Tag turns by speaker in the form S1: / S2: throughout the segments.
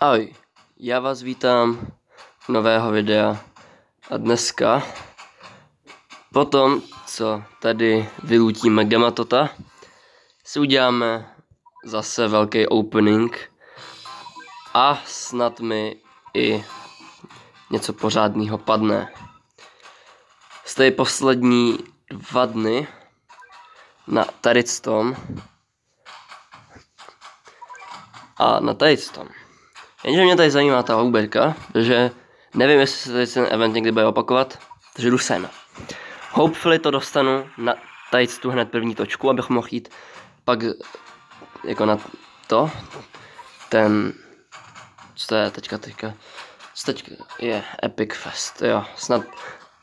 S1: Ahoj, já vás vítám u nového videa a dneska, potom co tady vylutíme Gematota, si uděláme zase velký opening a snad mi i něco pořádného padne. Jste poslední 2 dny na tady tom a na tady tom. Jenže mě tady zajímá ta houberka, protože nevím, jestli se tady ten event někdy bude opakovat, takže jdu sem. Hopefully to dostanu na tady tu hned první točku, abych mohl jít pak jako na to, ten, co to je teďka, je Epic Fest, jo,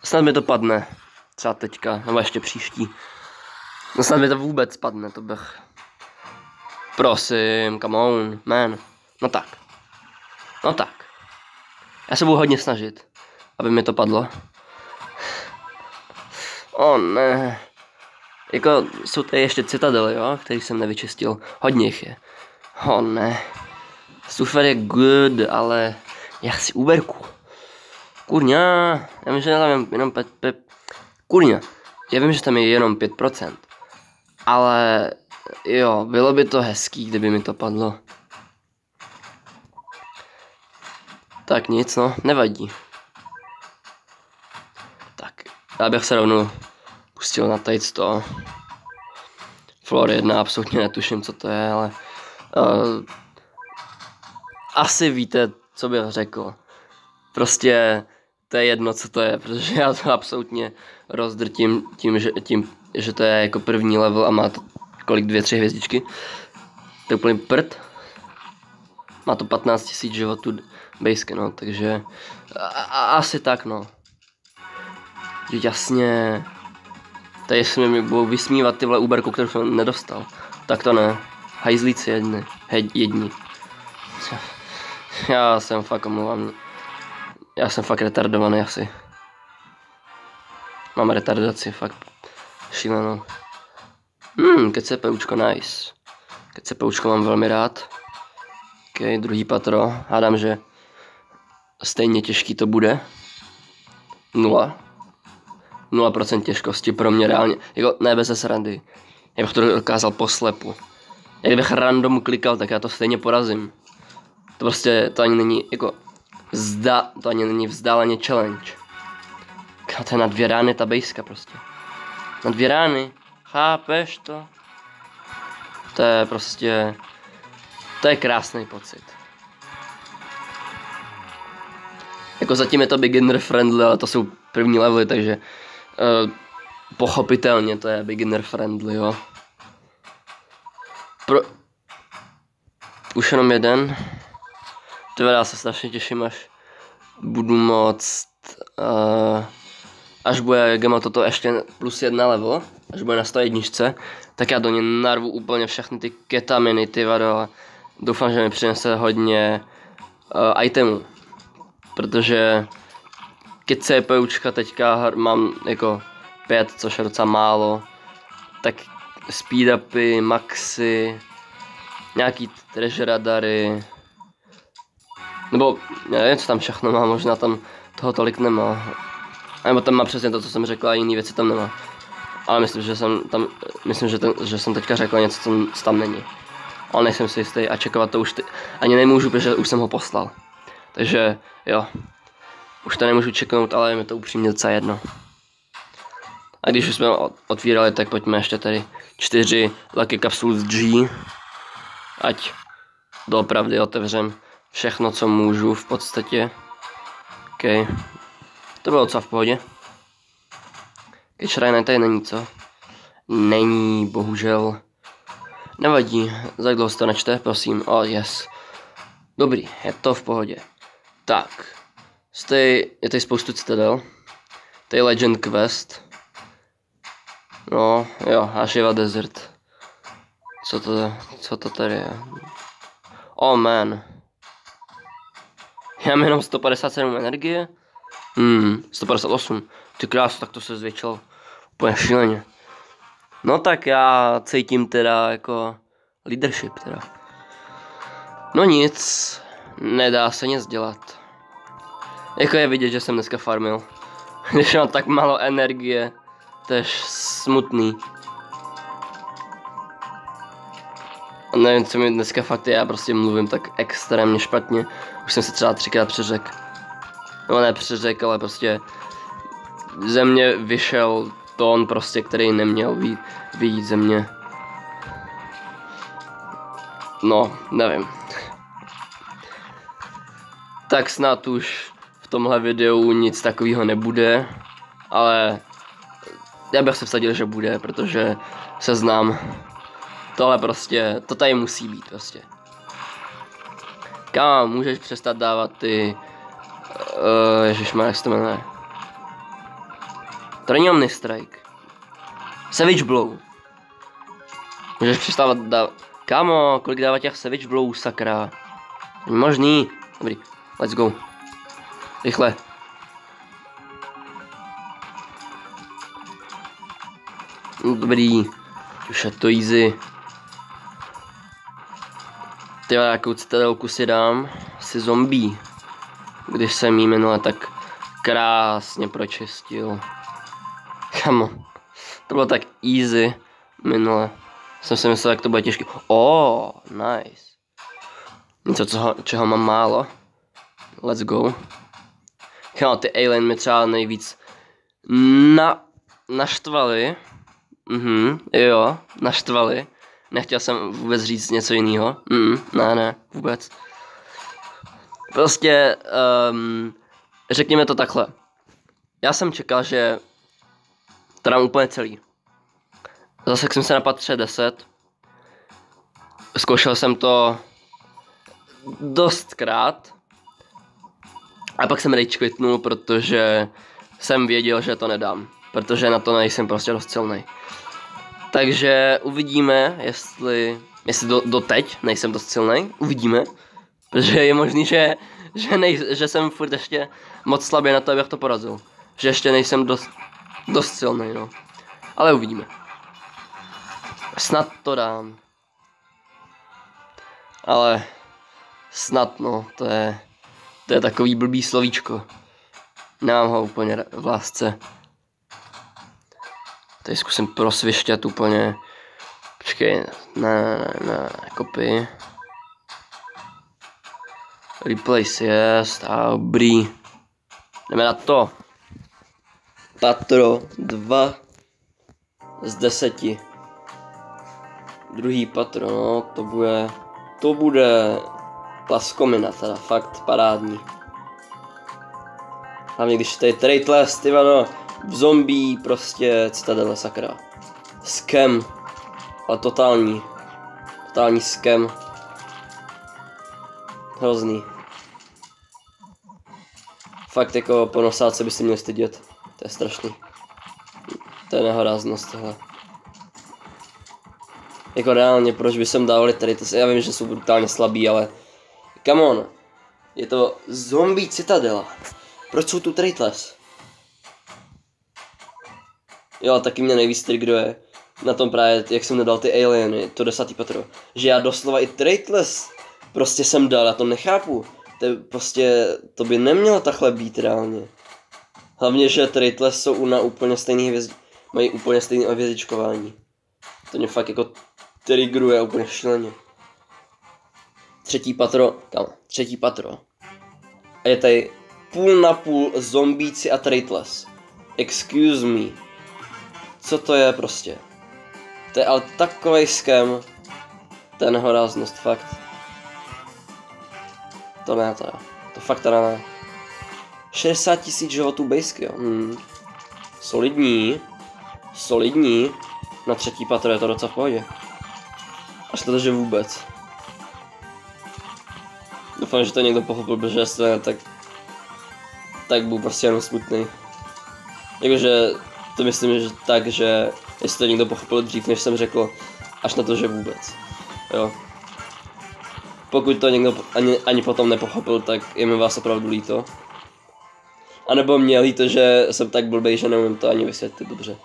S1: snad mi to padne, třeba teďka, nebo ještě příští, no snad mi to vůbec padne, to bych, prosím, come on, man, no tak, já se budu hodně snažit, aby mi to padlo. Ne. Jako jsou tady ještě citadely, jo, který jsem nevyčistil. Hodně jich je. Ne. Sufer je good, ale já chci úberku. Kurňa, já vím, že tam je jenom Kurňa, já vím, že tam je jenom 5%. Ale jo, bylo by to hezký, kdyby mi to padlo. Tak nic, no, nevadí. Tak, já bych se rovnou pustil na tady to. Floor 1, absolutně netuším, co to je, ale asi víte, co bych řekl. Prostě to je jedno, co to je, protože já to absolutně rozdrtím tím, že to je jako první level a má to kolik, 2-3 hvězdičky. To je úplný prd. Má to 15 000 životů bejsky, no, takže asi tak, no. Jasně. Tady se mi budou vysmívat tyhle úberku, kterou jsem nedostal. Tak to ne. Hajzlíci jedni. Já jsem fakt omlouvám. Já jsem fakt retardovaný asi. Mám retardaci, fakt šílenou. KCPUčko, nice. KCPUčko mám velmi rád. OK, druhý patro. Hádám, že stejně těžký to bude. 0% těžkosti pro mě reálně. Jako ne bez srandy. Já bych to dokázal poslepu. Kdybych random klikal, tak já to stejně porazím. To prostě, to ani není jako to ani není vzdáleně challenge. To je na 2 rány ta bejska prostě. Na 2 rány. Chápeš to? To je prostě, to je krásný pocit. Jako zatím je to beginner friendly, ale to jsou první levely, takže pochopitelně to je beginner friendly, jo. Už jenom jeden. Já se strašně těším, až budu moct, až bude Gematoto ještě +1 level, až bude na 101, tak já do něj narvu úplně všechny ty ketaminy, ty vado. Doufám, že mi přinese hodně itemů, protože CPUčka teďka mám jako 5, což je docela málo, tak speed upy, maxy, nějaký treasure radary, nebo nevím, co tam všechno má, možná tam toho tolik nemá, nebo tam má přesně to, co jsem řekl, a jiný věci tam nemá, ale myslím, že jsem teďka řekl něco, co tam není, ale nejsem si jistý a čekovat to už ani nemůžu, protože už jsem ho poslal, takže jo. Už to nemůžu čeknout, ale je mi to upřímně docela jedno. A když už jsme otvírali, tak pojďme ještě tady 4 Lucky Capsules G. Ať doopravdy otevřem všechno, co můžu v podstatě. OK. To bylo docela v pohodě. Shrine tady není, co? Není, bohužel. Nevadí, za jak dlouho se to nečte, prosím. Yes. Dobrý, je to v pohodě. Tak. Je tady spoustu citadel. Tady je Legend Quest. No, jo, Ashiva Desert. Co to tady je? Man. Já mám jenom 157 energie. 158. Ty krásu, tak to se zvětšilo úplně šíleně. No tak já cítím teda jako leadership teda. No nic, Nedá se nic dělat. Jako je vidět, že jsem dneska farmil. Když mám tak málo energie, to je smutný. A nevím, co mi dneska fakt je, já prostě mluvím tak extrémně špatně. Už jsem se třeba 3krát přeřekl. No ne přeřekl, ale prostě ze mě vyšel tón prostě, který neměl vyjít ze mě. No, nevím. Tak snad už v tomhle videu nic takového nebude, ale já bych se vsadil, že bude, protože se znám. Tohle prostě, to tady musí být prostě. Kámo, můžeš přestat dávat ty... ježišmarja, jak se to jmenuje? To není Omnistrike. Savage Blow. Můžeš přestávat dávat... Kámo, kolik dává těch Savage Blow, sakra. Není možný. Dobrý, let's go. Rychle. Dobrý. Už je to easy. Tyhle, jakou citadelku si dám. Si zombie. Když jsem jí minule tak krásně pročistil. Kamo. To bylo tak easy minule. Jsem si myslel, jak to bude těžké. Nice. Něco, čeho mám málo. Let's go. Kamo, ty alien mi třeba nejvíc naštvali. Jo, naštvali. Nechtěl jsem vůbec říct něco jiného. Ne, vůbec. Prostě, řekněme to takhle. Já jsem čekal, že to dám úplně celý. Zase jsem se na patře 10. Zkoušel jsem to dostkrát. A pak jsem rage quitnul, protože jsem věděl, že to nedám. Protože na to nejsem prostě dost silnej. Takže uvidíme, jestli doteď nejsem dost silnej. Uvidíme. Protože je možný, že jsem furt ještě moc slabý na to, abych to porazil. Že ještě nejsem dost silnej, no. Ale uvidíme. Snad to dám. Ale snad, no, to je takový blbý slovíčko. Nemám ho úplně v lásce. Tady zkusím prosvišťat úplně. Počkej, ne, copy. Replace, jest, a dobrý. Jdeme na to. Patro 2 z 10. Druhý patro, no, to bude plaskomina, teda fakt parádní. Hlavně když tady traitless, ty vano, v zombie prostě citadele, sakra. Scam, ale totální scam. Hrozný. Fakt jako po nosáce by si měl stydět, to je strašný. To je nehoráznost tohle. Jako reálně, proč by sem dávali tady to? Já vím, že jsou brutálně slabí, ale come on. Je to zombie citadela. Proč jsou tu traitless? Jo, taky mě nejvíc trigruje na tom právě, jak jsem nedal ty alieny, to 10. patro. Že já doslova i traitless prostě jsem dal, já to nechápu. To by nemělo takhle být reálně. Hlavně, že traitless jsou na úplně stejný mají úplně stejné hvězdičkování. To mě fakt jako trigruje úplně šíleně. Třetí patro. A je tady půl na půl zombíci a traitless. Excuse me. Co to je prostě? To je ale takovej scam. To je nehoráznost, fakt. To fakt ne. 60 000 životů bejsky, jo. Solidní. Na třetí patro je to docela v pohodě. Až to, že vůbec. Doufám, že to někdo pochopil, protože jestli ne, tak byl prostě jenom smutný. Jakože to myslím, že tak, že jestli to někdo pochopil dřív, než jsem řekl, až na to, že vůbec. Jo. Pokud to někdo ani potom nepochopil, tak je mi vás opravdu líto. A nebo mě líto, že jsem tak blbej, že neumím to ani vysvětlit dobře.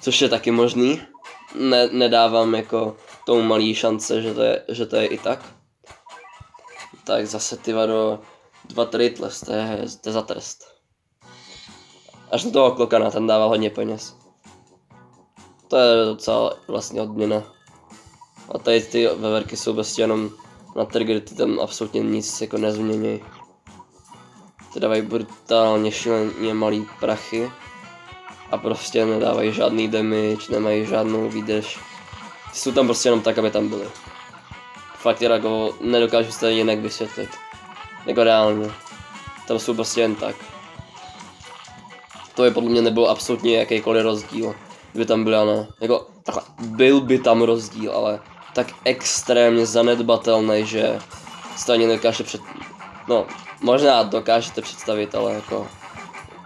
S1: Což je taky možný. Nedávám jako tomu malý šance, že to je i tak. Tak zase ty vado, 2 tritless, to je za trest. Až na toho klokana, ten dával hodně peněz. To je docela vlastně odměna. A tady ty veverky jsou prostě jenom na trigger, ty tam absolutně nic jako nezměnějí. Ty dávají brutálně šíleně malý prachy. A prostě nedávají žádný damage, nemají žádnou výdrž. Jsou tam prostě jenom tak, aby tam byly. Fakt jako nedokážu se to jinak vysvětlit. Jako reálně. Tam jsou prostě jen tak. To by podle mě nebyl absolutně jakýkoliv rozdíl, kdyby tam byl, ne. Jako takhle, byl by tam rozdíl, ale tak extrémně zanedbatelný, že si to ani nedokážete no, možná dokážete představit, ale jako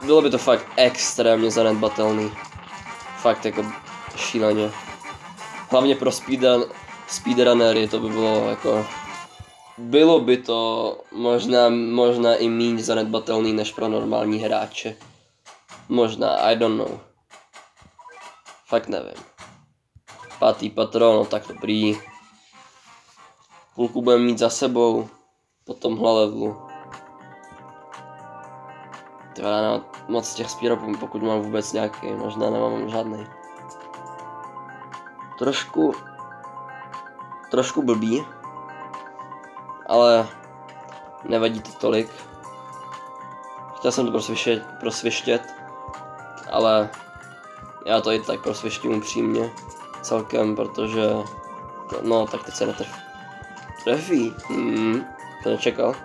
S1: bylo by to fakt extrémně zanedbatelný. Fakt jako šíleně. Hlavně pro speedrunnery to by bylo jako... Bylo by to možná i méně zanedbatelný než pro normální hráče. Možná, I don't know. Fakt nevím. 5. patron, no tak dobrý. Půlku budeme mít za sebou. Po tomhle levelu. Tyva, já nemám moc těch speedrunů, pokud mám vůbec nějaký, možná nemám žádný. Trošku blbý. Ale nevadí to tolik. Chtěl jsem to prosvištět, ale já to i tak prosvištím upřímně celkem, protože no tak teď se trefí. To nečekal.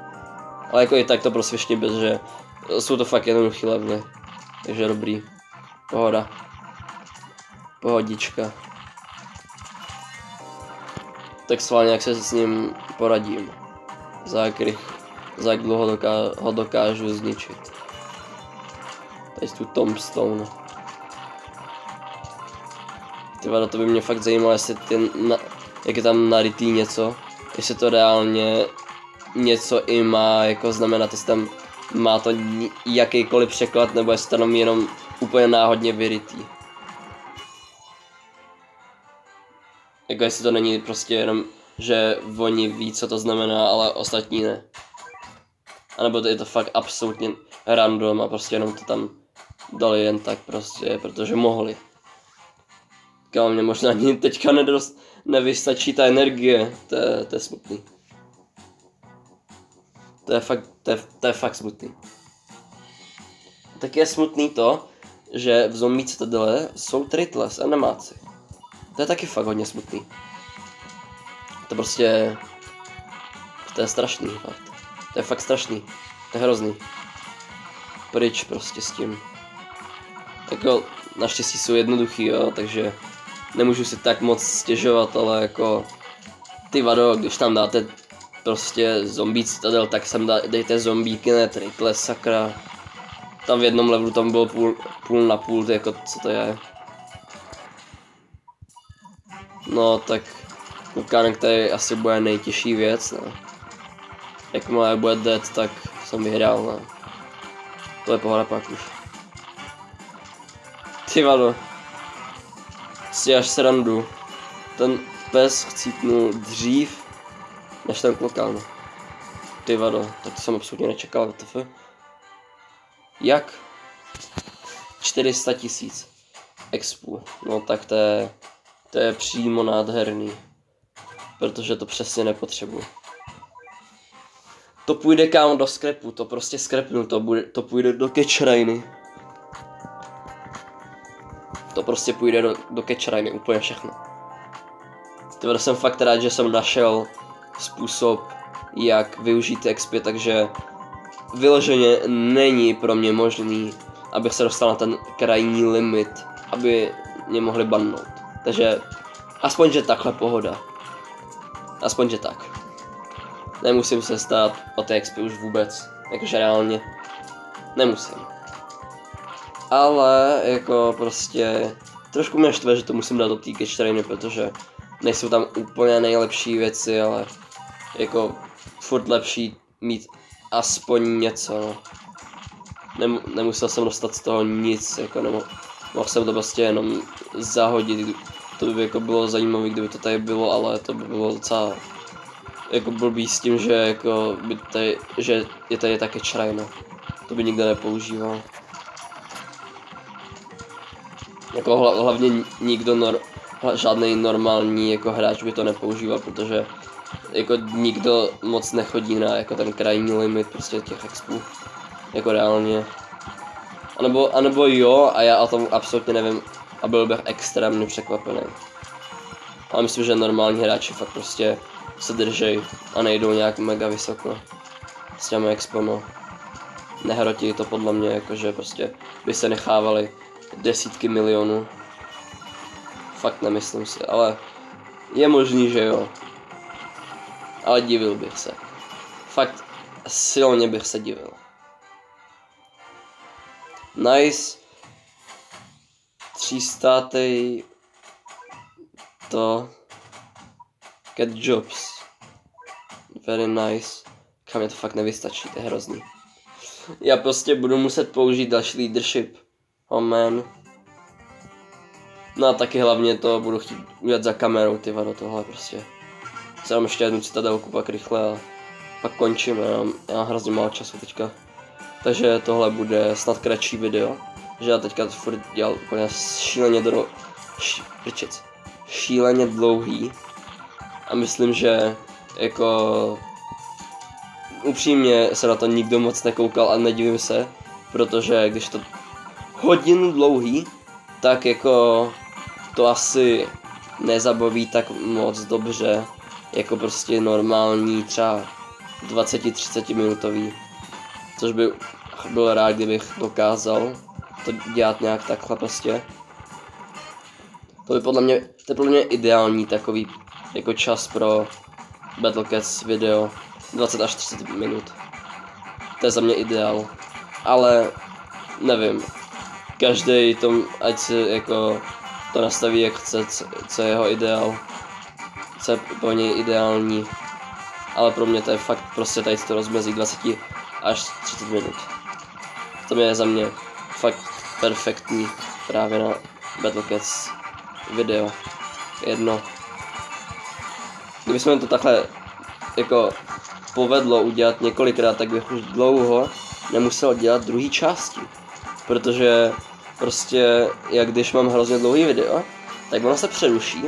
S1: Ale jako i tak to prosvištím, protože jsou to fakt jednoduchý levely. Takže dobrý. Pohoda. Pohodička. Tak sválně jak se s ním poradím. Za jak dlouho ho dokážu zničit. Tady tu tombstone. Tyva, to by mě fakt zajímalo, jestli jak je tam narytý něco. Jestli to reálně něco i má, jako znamenat, jestli tam má to jakýkoliv překlad, nebo jestli tam jenom úplně náhodně vyrytý. Jako jestli to není prostě jenom, že oni ví, co to znamená, ale ostatní ne. A nebo je to fakt absolutně random a prostě jenom to tam dali jen tak prostě, protože mohli. Kámo, mě možná ani teďka nevystačí ta energie, to je smutný. To je fakt smutný. Tak je smutný to, že v Zombie Citadele jsou tritless animáci. To je taky fakt hodně smutný. To prostě... To je strašný, fakt. To je fakt strašný. To je hrozný. Pryč prostě s tím. Jako, naštěstí jsou jednoduchý, jo, takže nemůžu si tak moc stěžovat, ale jako... Ty vado, když tam dáte prostě Zombie Citadel, tak sem dejte zombíky, ne tritless, sakra. Tam v jednom levelu tam bylo půl na půl, to jako, co to je? No, tak Klokanek tady asi bude nejtěžší věc, ne? Jakmile bude dead, tak jsem vyhrál, ne? To je pohoda pak už. Ty vado. Si až srandu. Ten pes chcípnul dřív, než ten Klokan. Ty vado, tak to jsem absolutně nečekal, WTF. Jak? 400 000 expů, no tak to je přímo nádherný. Protože to přesně nepotřebuji. To půjde kámo do skrepu, to prostě skrepnu, to půjde do catchriny. To prostě půjde do catchriny, úplně všechno. Tyhle jsem fakt rád, že jsem našel způsob, jak využít expy, takže vyloženě není pro mě možný, abych se dostal na ten krajní limit, aby mě mohli bannout. Takže aspoň, že takhle pohoda. Aspoň, že tak. Nemusím se stát o té XP už vůbec. Jakože reálně. Nemusím. Ale jako prostě... Trošku mě štve, že to musím dát do té catchriny, protože nejsou tam úplně nejlepší věci, ale... Jako furt lepší mít aspoň něco, no. Nemusel jsem dostat z toho nic, jako mohl jsem to prostě jenom zahodit. To by jako bylo zajímavé, kdyby to tady bylo, ale to by bylo docela jako blbý s tím, že jako by tady, že je tady také črajno. To by nikdo nepoužíval. Jako hlavně nikdo žádný normální jako hráč by to nepoužíval, protože jako nikdo moc nechodí na jako ten krajní limit prostě těch expů. Jako reálně. Anebo jo, a já o tom absolutně nevím a byl bych extrémně překvapený. Ale myslím, že normální hráči fakt prostě se držej a nejdou nějak mega vysoko s těmi expama. Nehrotí to podle mě, jakože prostě by se nechávali desítky milionů. Fakt nemyslím si, ale je možný, že jo. Ale divil bych se. Fakt silně bych se divil. Nice. 300. To. Get jobs. Very nice. Kam mě to fakt nevystačí, to je hrozný. Já prostě budu muset použít další leadership. Oh man. No a taky hlavně to budu chtít udělat za kamerou, ty vado, tohle prostě. Jsem ještě jednu citadelku pak rychle a pak končím, já mám hrozně málo času teďka. Takže tohle bude snad kratší video, že já teďka furt dělal úplně šíleně dlouhý. A myslím, že jako upřímně se na to nikdo moc nekoukal a nedivím se, protože když to hodinu dlouhý, tak jako to asi nezabaví tak moc dobře, jako prostě normální třeba 20-30 minutový, což by byl rád, kdybych dokázal to dělat nějak takhle prostě. To je podle mě ideální takový jako čas pro Battle Cats video, 20 až 30 minut. To je za mě ideál, ale nevím, každý tom, ať si jako to nastaví jak chce, co je jeho ideál, co je pro něj ideální, ale pro mě to je fakt prostě tady to rozmezí 20 až 30 minut. To je za mě fakt perfektní právě na Battle Cats video. Jedno. Kdyby jsme to takhle jako povedlo udělat několikrát, tak bych už dlouho nemusel dělat druhé části. Protože prostě, jak když mám hrozně dlouhý video, tak ono se přeruší,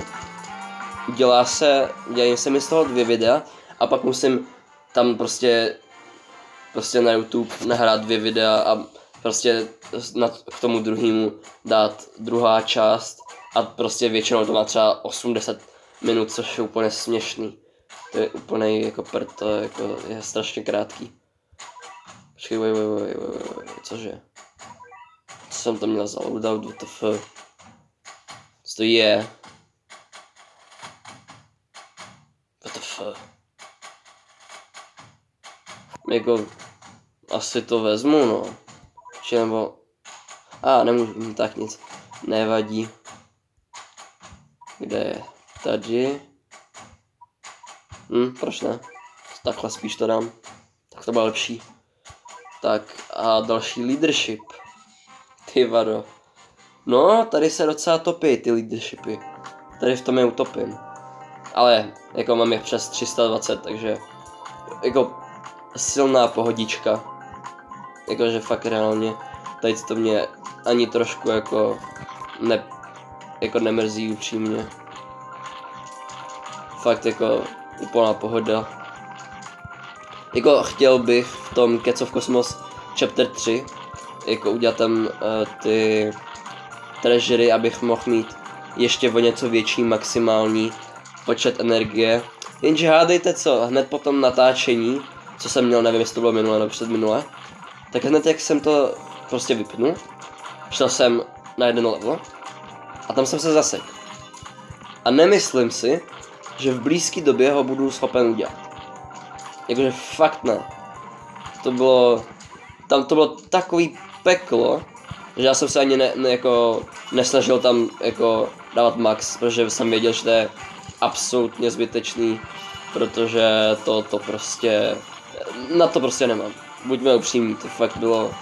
S1: dělají se mi z toho 2 videa a pak musím tam prostě na YouTube nahrát 2 videa a prostě k tomu druhému dát druhá část a prostě většinou to má třeba 80 minut, což je úplně směšný. To je úplně jako prd, to je strašně krátký. Počkej, cože? Co jsem to měl za loadout, WTF? Co to je? WTF? Jako, asi to vezmu, no. Či nebo... nemůžu, tak nic. Nevadí. Kde je? Tady. Proč ne? Takhle spíš to dám. Tak to bude lepší. Tak a další leadership. Ty vado. No, tady se docela topí ty leadershipy. Tady v tom je utopím. Ale jako mám je přes 320, takže jako silná pohodička. Jakože fakt reálně. Tady to mě ani trošku jako nemrzí upřímně. Fakt jako úplná pohoda. Jako chtěl bych v tom Cats of Cosmos Chapter 3 jako udělat tam ty treasury, abych mohl mít ještě o něco větší maximální počet energie. Jenže hádejte co, hned po tom natáčení, co jsem měl, nevím jestli to bylo minule nebo předminule, tak hned jak jsem to prostě vypnul, šel jsem na jeden level a tam jsem se zasek. A nemyslím si, že v blízké době ho budu schopen udělat. Jakože fakt ne. To bylo takový peklo, že já jsem se ani nesnažil tam jako dávat max, protože jsem věděl, že to je absolutně zbytečný, protože to prostě, na to prostě nemám. Buďme upřímní, to fakt bylo,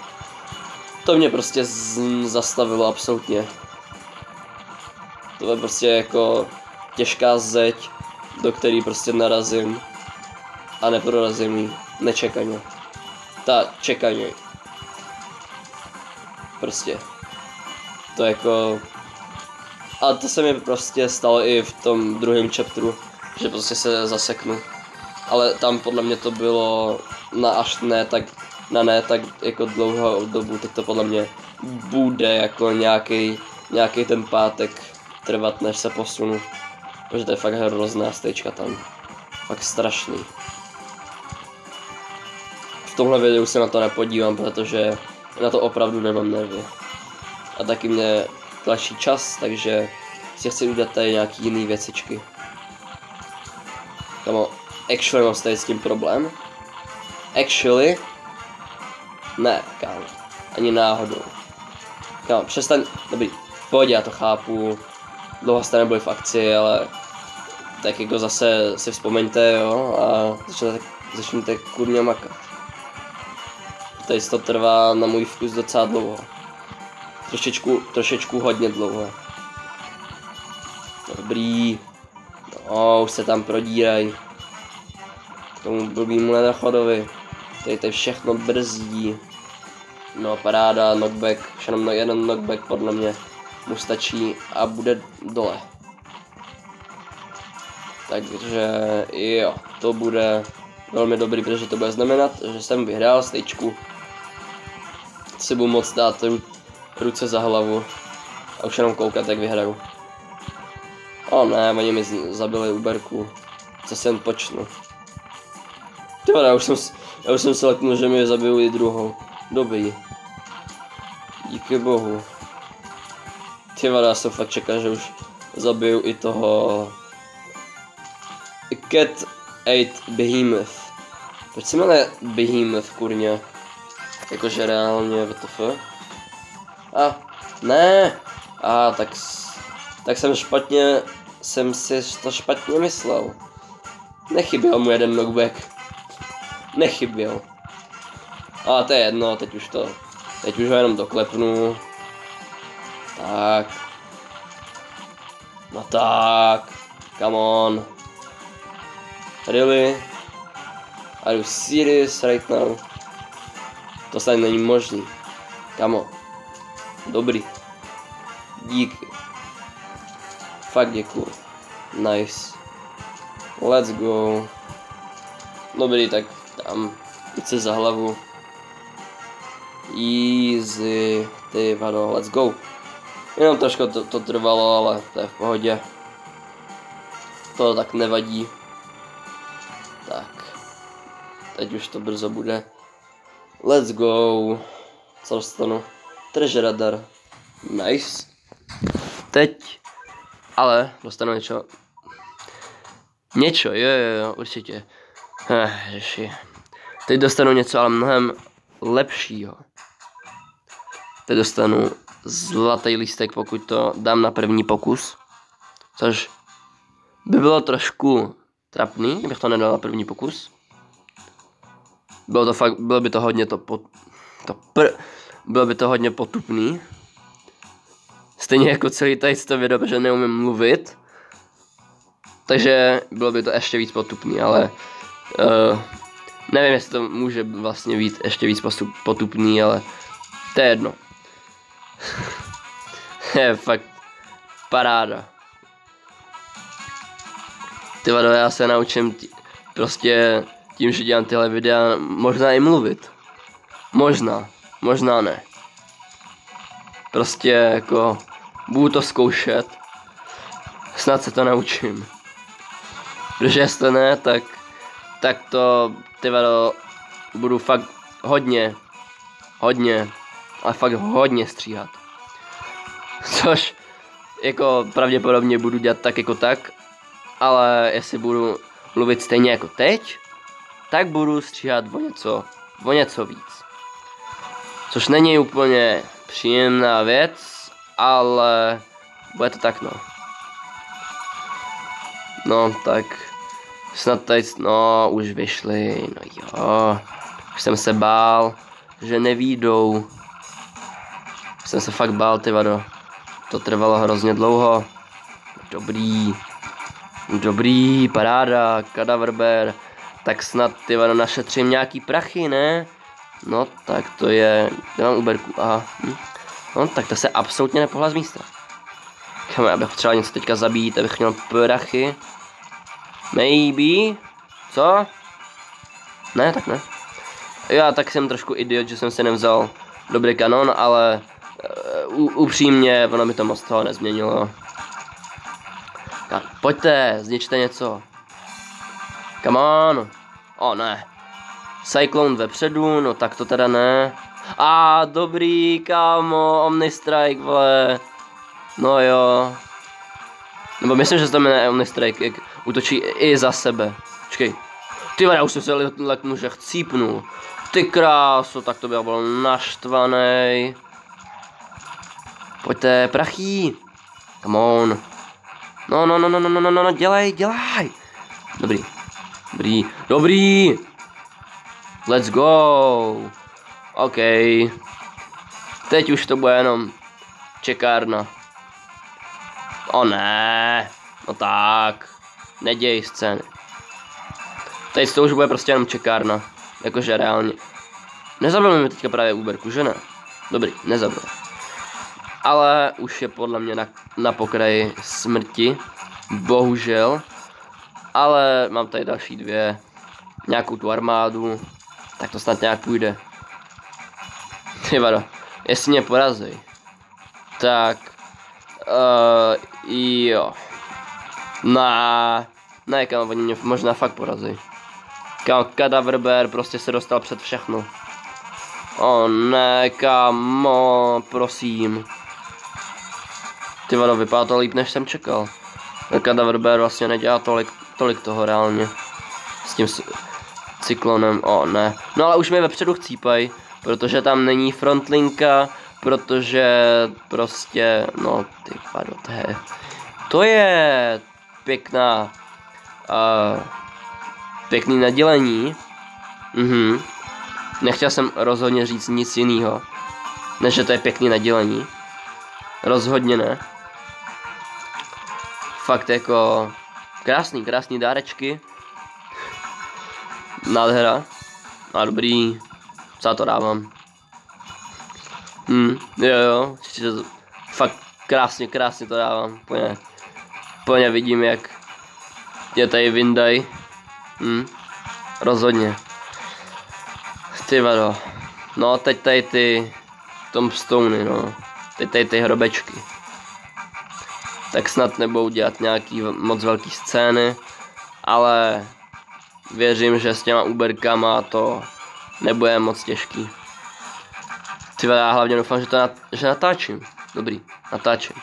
S1: to mě prostě zastavilo absolutně. To je prostě jako těžká zeď, do který prostě narazím a neprorazím nečekaně. Ta čekaně. Prostě. To jako... A to se mi prostě stalo i v tom druhém chapteru, že prostě se zaseknu. Ale tam podle mě to bylo na až ne tak jako dlouhou dobu, tak to podle mě bude jako nějaký ten pátek trvat, než se posunu. Protože to je fakt hrozná stejčka tam. Fakt strašný. V tomhle videu se na to nepodívám, protože na to opravdu nemám nervy. A taky mě tlačí čas, takže si chci udělat tady nějaký jiný věcičky. Kamo, actually mám tady s tím problém. Actually? Ne, kámo. Ani náhodou. Kámo, přestaň, dobrý, v pohodě, já to chápu. Dlouho jste nebyli v akci, ale tak jako zase si vzpomeňte, jo, a začněte kurně makat. Tady to trvá na můj vkus docela dlouho. Trošičku hodně dlouho. Dobrý. No, už se tam prodírají. K tomu blbýmu nedochodovi. Tady všechno brzdí. No, paráda, knockback. Už jenom jeden knockback podle mě mu stačí a bude dole. Takže jo, to bude velmi dobrý, protože to bude znamenat, že jsem vyhrál stejčku. Si budu moct dát ruce za hlavu a už jenom koukat, jak vyhraju. O ne, oni mi zabili Uberku. Co jsem počnu? Tyhle, já už jsem se leknul, že mi zabiju i druhou. Dobrý. Díky bohu. Tyhle, já jsem fakt čekal, že už zabiju i toho... Cat 8 Behemoth. Proč se jmenuje Behemoth, kurně? Jakože reálně, WTF? A, ne! A, tak jsem si to špatně myslel. Nechyběl mu jeden knockback. Nechyběl. Ale to je jedno, teď už ho jenom doklepnu. Tak. No tak. Come on. Really? Are you serious right now? To snad není možný. Kamo. Dobrý. Díky. Fakt děkuju. Nice. Let's go. Dobrý, tak tam. Jď se za hlavu. Easy. Ty vado, let's go. Jenom trošku to trvalo, ale to je v pohodě. To tak nevadí. Tak. Teď už to brzo bude. Let's go. Co dostanu? Treasure radar. Nice. Teď. Ale dostanu něco. Jo, určitě. Řeši. Teď dostanu něco, ale mnohem lepšího. Teď dostanu zlatý lístek, pokud to dám na první pokus. Což by bylo trošku trapný, kdybych to nedal na první pokus. Bylo by to hodně bylo by to hodně potupný. Stejně jako celý tady to video, protože neumím mluvit. Takže bylo by to ještě víc potupný, ale nevím, jestli to může vlastně být ještě víc potupný, ale to je jedno. Je fakt paráda. Ty vado, já se naučím prostě tím, že dělám tyhle videa, možná i mluvit. Možná ne. Prostě jako budu to zkoušet. Snad se to naučím. Protože jestli ne, tak to ty vado, budu fakt hodně, ale fakt hodně stříhat. Což jako pravděpodobně budu dělat tak jako tak, ale jestli budu mluvit stejně jako teď, tak budu stříhat o něco víc. Což není úplně příjemná věc, ale bude to tak, no. No tak snad tady, no už vyšli, no jo. Už jsem se bál, že nevídou. Jsem se fakt bál, ty vado. To trvalo hrozně dlouho. Dobrý, paráda, Cadaver Bear. Tak snad ty vado našetřím nějaký prachy, ne? No tak to je, kde mám Uberku, aha. No tak to se absolutně nepohla z místa. Já bych potřeboval něco teďka zabít, abych měl prachy. Maybe? Co? Ne, tak ne. Já tak jsem trošku idiot, že jsem si nevzal dobrý kanon, ale upřímně, ono mi to moc toho nezměnilo. Tak, pojďte, zničte něco. Come on. O, ne. Cyclone vepředu, no tak to teda ne. Dobrý, kámo, Omnistrike, vole. No jo. Nebo myslím, že se to jmenuje Omnistrike, jak útočí i za sebe. Počkej. Ty vada, už jsem se leknul, že chcípnul. Ty kráso, tak to byl naštvanej. Pojďte, prachý. Come on. No, dělej. Dobrý. Let's go. OK. Teď už to bude jenom čekárna. O ne. No tak. Neděj scény. Teď to už bude prostě jenom čekárna. Jakože reálně. Nezabil mi teďka právě Uberku, že ne? Dobrý, nezabil. Ale už je podle mě na pokraji smrti. Bohužel. Ale mám tady další dvě. Nějakou tu armádu. Tak to snad nějak půjde. Ty vado, jestli mě porazí. Tak. Jo. Ne, kam oni mě možná fakt porazí. Cadaver Bear prostě se dostal před všechno. O ne, kamo, prosím. Ty vado, vypadá to líp, než jsem čekal. Cadaver Bear vlastně nedělá tolik toho reálně. S tím cyklonem, o ne. No ale už mi vepředu chcípají, protože tam není frontlinka, protože prostě, no ty vado, to je pěkná, pěkný nadělení. Nechtěl jsem rozhodně říct nic jiného, než že to je pěkný nadělení. Rozhodně ne. Fakt jako krásný dárečky. Nádhera. A dobrý. Co já to dávám? Jo. Fakt krásně to dávám. Plně vidím, jak je tady vyndají. Rozhodně. Ty vado. No teď tady ty tombstony, no. Teď tady ty hrobečky. Tak snad nebudou dělat nějaký moc velký scény. Ale věřím, že s těma Uberkama to nebude moc těžký. Ty vado, já hlavně doufám, že natáčím. Dobrý, natáčím.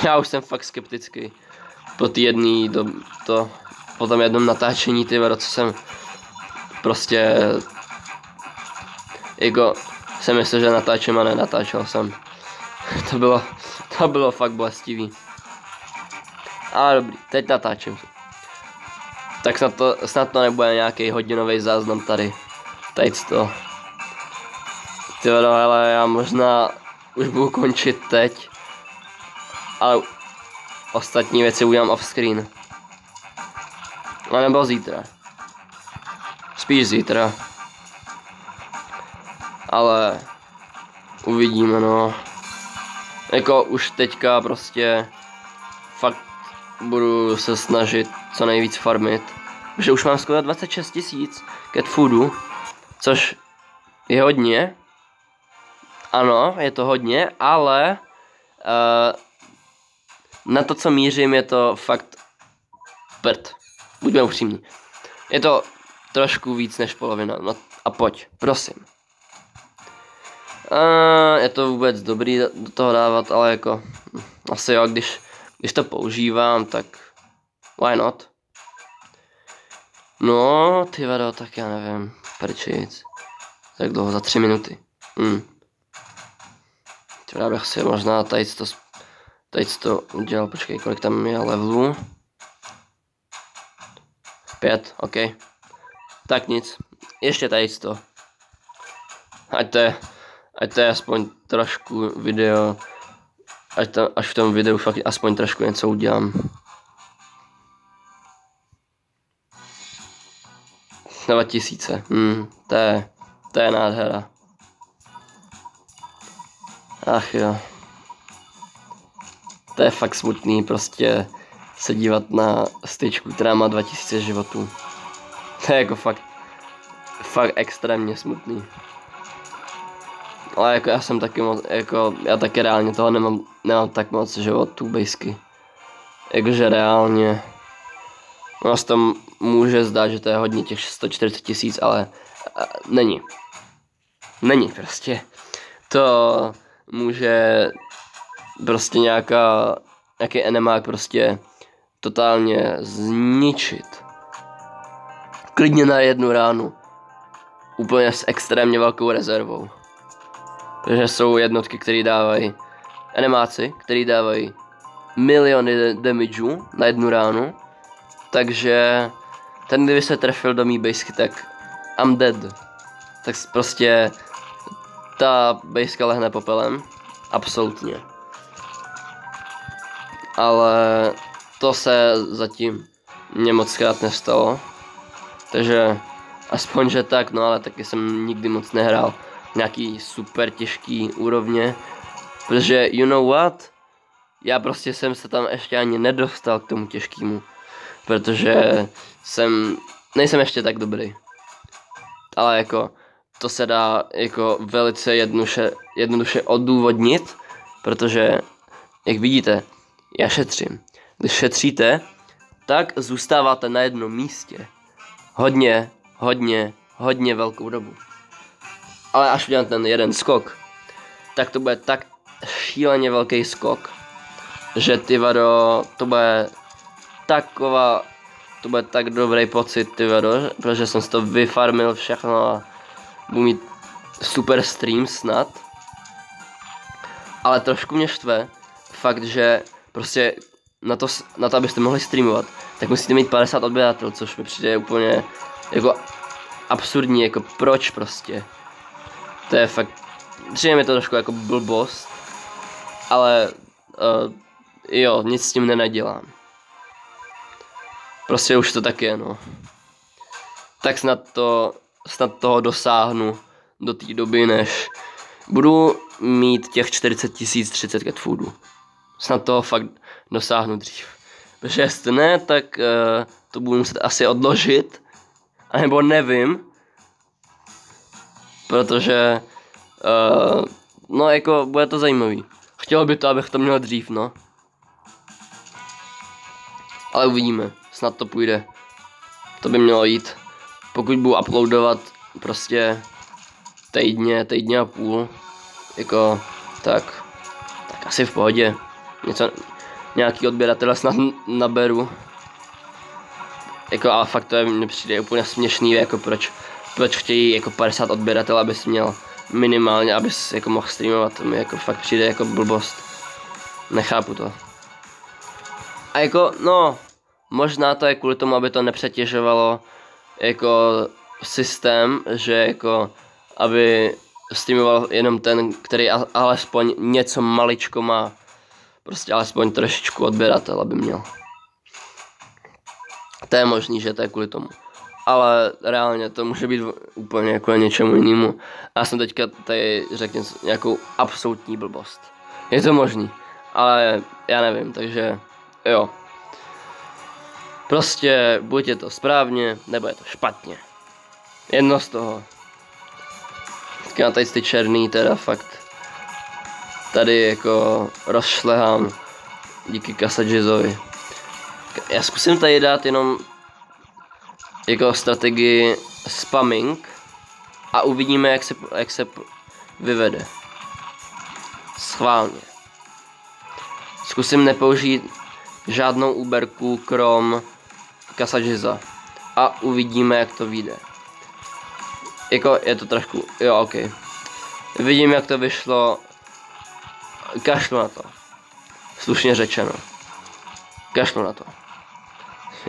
S1: Já už jsem fakt skeptický. Po tom jednom natáčení, ty vado, co jsem prostě jako jsem myslel, že natáčím a nenatáčel jsem. To bylo fakt bolestivý. Ale dobrý, teď natáčím. Tak snad to nebude nějaký hodinový záznam tady. Teď to. Ty vado, ale já možná už budu končit teď. Ale ostatní věci udělám off screen. A nebo zítra. Spíš zítra. Ale uvidíme, no. Jako už teďka prostě fakt budu se snažit co nejvíc farmit. Protože už mám skoro 26 000 cat foodu, což je hodně. Ano, je to hodně, ale na to, co mířím, je to fakt prd. Buďme upřímní. Je to trošku víc než polovina. No a pojď, prosím. Je to vůbec dobrý do toho dávat, ale jako asi jo, když to používám, tak why not? No, ty vado, tak já nevím, prčic. Tak dlouho, za 3 minuty. Já bych si možná tady to udělal, počkej, kolik tam je levelů. 5, ok. Tak nic, ještě tady to. Ať to je aspoň trošku video, až v tom videu fakt aspoň trošku něco udělám. na 2000. To je nádhera. Ach jo. To je fakt smutný prostě se dívat na styčku, která má 2000 životů. To je jako fakt extrémně smutný. Ale jako já jsem taky moc, jako já taky reálně toho nemám tak moc životů bejsky. Jakože reálně. No se to může zdát, že to je hodně těch 140 000, ale není. Není prostě. To může prostě nějaký enemák prostě totálně zničit. Klidně na jednu ránu. Úplně s extrémně velkou rezervou. Protože jsou jednotky, které dávají enemáci, který dávají miliony damageů na jednu ránu. Takže ten, kdyby se trefil do mý bejsky, tak I'm dead. Tak prostě ta bejska lehne popelem. Absolutně. Ale to se zatím mě mockrát nestalo. Takže aspoň, že tak, no ale taky jsem nikdy moc nehrál nějaký super těžký úrovně. Protože you know what? Já prostě jsem se tam ještě ani nedostal k tomu těžkému. Protože nejsem ještě tak dobrý. Ale jako to se dá jako velice jednoduše odůvodnit, protože jak vidíte, já šetřím. Když šetříte, tak zůstáváte na jednom místě. Hodně velkou dobu. Ale až udělám ten jeden skok, tak to bude tak šíleně velký skok, že ty vado, to bude tak dobrý pocit, ty vado, protože jsem si to vyfarmil všechno a budu mít super stream snad. Ale trošku mě štve fakt, že prostě na to abyste mohli streamovat, tak musíte mít 50 odběratel, což mi přijde úplně jako absurdní, jako proč prostě. To je fakt, přijde mi to trošku jako blbost, ale jo, nic s tím nenadělám. Prostě už to tak je, no. Tak snad toho dosáhnu do té doby, než budu mít těch 40 030 cat foodů. Snad toho fakt dosáhnu dřív. Protože jestli ne, tak to budu muset asi odložit. A nebo nevím. Protože no jako bude to zajímavý. Chtělo by to, abych to měl dřív, no. Ale uvidíme. Snad to půjde. To by mělo jít. Pokud budu uploadovat prostě týdně a půl, jako tak asi v pohodě. Nějaký odběratele snad naberu. Jako ale fakt to mně přijde úplně směšný, jako proč chtějí jako 50 odběratel, abys měl minimálně, abys jako mohl streamovat. To mi jako fakt přijde jako blbost. Nechápu to. A jako no, možná to je kvůli tomu, aby to nepřetěžovalo jako systém, že jako aby streamoval jenom ten, který alespoň něco maličko má. Prostě alespoň trošičku odběratel, aby měl. To je možný, že to je kvůli tomu. Ale reálně to může být úplně kvůli něčemu jinému. Já jsem teďka tady řekl nějakou absolutní blbost. Je to možný, ale já nevím, takže jo. Prostě buď je to správně, nebo je to špatně. Jedno z toho. Teďka na tady ty černý teda fakt tady jako rozšlehám díky Kasadžizovi. Já zkusím tady dát jenom jako strategii spamming a uvidíme, jak se vyvede. Schválně. Zkusím nepoužít žádnou úberku krom Kasadžiza a uvidíme, jak to vyjde. Jako je to trošku, jo, ok. Vidím, jak to vyšlo. Kašlu na to. Slušně řečeno. Kašlu na to.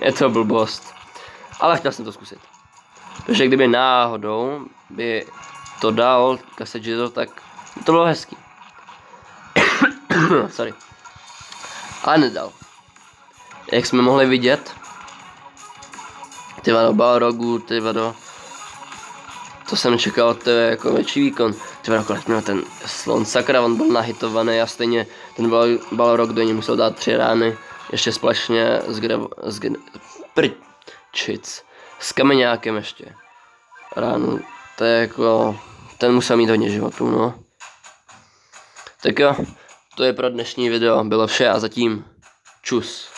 S1: Je to blbost. Ale chtěl jsem to zkusit. Protože kdyby náhodou by to dal Kasadžizo, tak by to bylo hezký. Sorry. Ale nedal. Jak jsme mohli vidět, ty vado Balrogu, ty vado to jsem čekal od tebe jako větší výkon. Ty kolik měl ten slon, sakra, on byl nahitovaný a stejně ten Balrog do něj musel dát 3 rány. Ještě společně s kameňákem ještě. Ránu, to je jako, ten musel mít hodně životů, no. Tak jo, to je pro dnešní video, bylo vše a zatím čus.